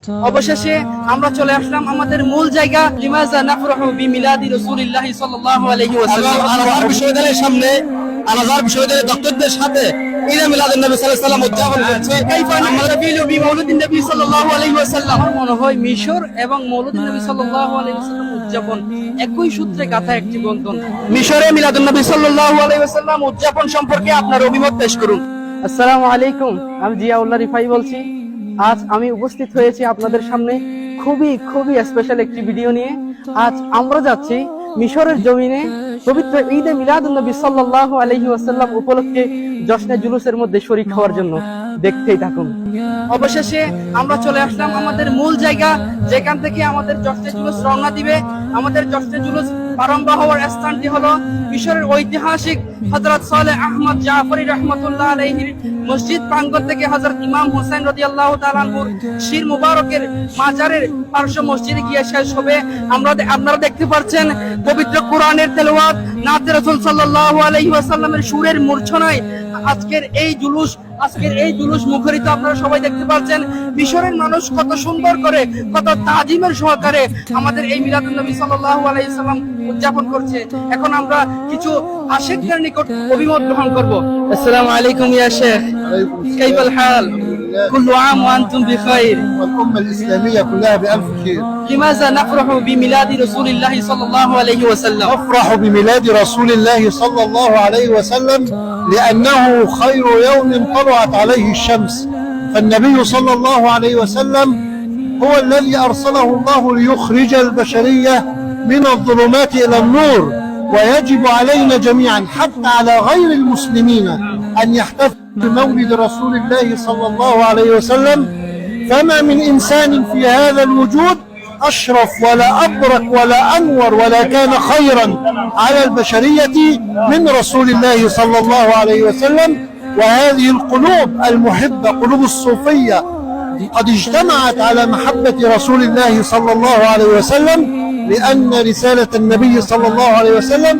অবশেষে আমরা চলে আসলাম আমাদের মূল জায়গা লিমাযা নাফরাহু বিমিলাদি রাসূলিল্লাহি সাল্লাল্লাহু আলাইহি ওয়াসাল্লাম। আল-আজহার বিশ্ববিদ্যালয়ের সামনে আল-আজহার বিশ্ববিদ্যালয়ের ডক্টরদের সাথে ঈদে মিলাদুন নবী সাল্লাল্লাহু আলাইহি ওয়াসাল্লাম উদযাপন করছে। কাইফা নাহতাফিলু বিমাউলিদিন নবী সাল্লাল্লাহু আলাইহি ওয়াসাল্লাম। আমার মনে হয় মিশর এবং মৌলুদিন নবী সাল্লাল্লাহু আলাইহি ওয়াসাল্লাম উদযাপন একই সূত্রে গাঁথা একটি বন্ধন। মিশরে মিলাদুন নবী সাল্লাল্লাহু আলাইহি ওয়াসাল্লাম উদযাপন সম্পর্কে আপনার অভিমত পেশ করুন। আসসালামু আলাইকুম, আমি জিয়াউল্লাহ রিফাই বলছি। আজ আমি উপস্থিত হয়েছি আপনাদের সামনে খুবই স্পেশাল একটি ভিডিও নিয়ে। আজ আমরা যাচ্ছি মিশরের জমিনে পবিত্র ঈদে মিলাদুন নবী সাল্লাল্লাহু আলাইহি ওয়াসাল্লাম উপলক্ষে জশ্নে জুলুসের মধ্যে শরীক হওয়ার জন্য। দেখতেই থাকুন। অবশেষে আমরা চলে আসলাম আমাদের মূল জায়গা, যেখান থেকে আমাদের জশ্নে জুলুস রওনা দিবে। আমাদের জশ্নে জুলুস আরম্ভ হওয়ার স্থানটি হলো মিশরের ঐতিহাসিক হযরত সালেহ আহমদ জাফরি রাহমাতুল্লাহ আলাইহির মসজিদ প্রাঙ্গণ থেকে হযরত ইমাম হোসেন রাদিয়াল্লাহু তাআলা আনহুর শির মুবারকের মাজারের পার্শ্ব মসজিদে গিয়ে শেষ হবে। আপনারা দেখতে পাচ্ছেন পবিত্র কোরআনের তেলাওয়াত, নাতে রাসূল সাল্লাল্লাহু আলাইহি ওয়াসাল্লামের সুরের মূর্ছনায় আজকের এই জুলুস মুখরিত আপনারা সবাই দেখতে পাচ্ছেন। মিশরের মানুষ কত সুন্দর করে, কত তাজিমের সহকারে আমাদের এই মিলাদুন নবী সাল্লাল্লাহু আলাইহি ওয়াসাল্লাম উদযাপন করছে। এখন আমরা কিছু আশিকদের নিকট অভিমত গ্রহণ করব। আসসালামু আলাইকুম ইয়া শেখ, কাইফাল হাল? কুল্লু আম ওয়া আনতুম বিখাইর। والأمة الإسلامية كلها بألف خير. لماذا نفرح بميلاد رسول الله صلى الله عليه وسلم؟ نفرح بميلاد رسول الله صلى الله عليه وسلم لأنه خير يوم طلعت عليه الشمس، فالنبي صلى الله عليه وسلم هو الذي أرسله الله ليخرج البشرية من الظلمات إلى النور، ويجب علينا جميعا حتى على غير المسلمين أن يحتفلوا بمولد رسول الله صلى الله عليه وسلم. فما من إنسان في هذا الوجود أشرف ولا أبرك ولا أنور ولا كان خيرا على البشرية من رسول الله صلى الله عليه وسلم. وهذه القلوب المحبة، قلوب الصوفية، قد اجتمعت على محبة رسول الله صلى الله عليه وسلم، لأن رسالة النبي صلى الله عليه وسلم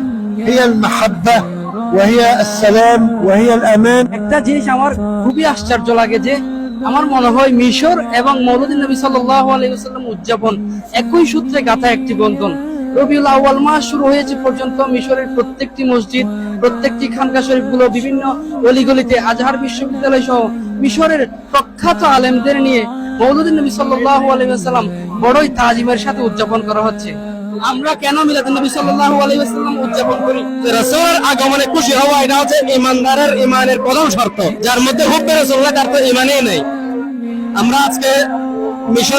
هي المحبة وهي السلام وهي الأمان. একটা জিনিস আমার খুবই আশ্চর্য লাগে যে আমার মনে হয় মিশর এবং মৌলুদিন নবী সাল্লাল্লাহু আলাইহি ওয়াসাল্লাম উদযাপন একই সূত্রে গাঁথা একটি বন্ধন। রবিউল আউয়াল মাস শুরু হয়েছে পর্যন্ত মিশরের প্রত্যেকটি মসজিদ, প্রত্যেকটি খানকা শরীফগুলো, বিভিন্ন অলিগলিতে আজহার বিশ্ববিদ্যালয় সহ মিশরের প্রখ্যাত আলেমদের নিয়ে মৌলুদিন নবী সাল্লাল্লাহু আলাইহি ওয়াসাল্লাম বড়ই তাজিমের সাথে উদযাপন করা হচ্ছে। আমরা কেন মিলাদুন নবী সাল্লাল্লাহু আলাইহি ওয়াসাল্লাম উদযাপন করি? রাসূলের আগমনে খুশি হওয়া এটা হচ্ছে ইমানদারের ইমানের প্রথম শর্ত। যার মধ্যে হুব্বে রাসূলুল্লাহ, তার তো ইমানই নেই। আমরা আজকে মিশর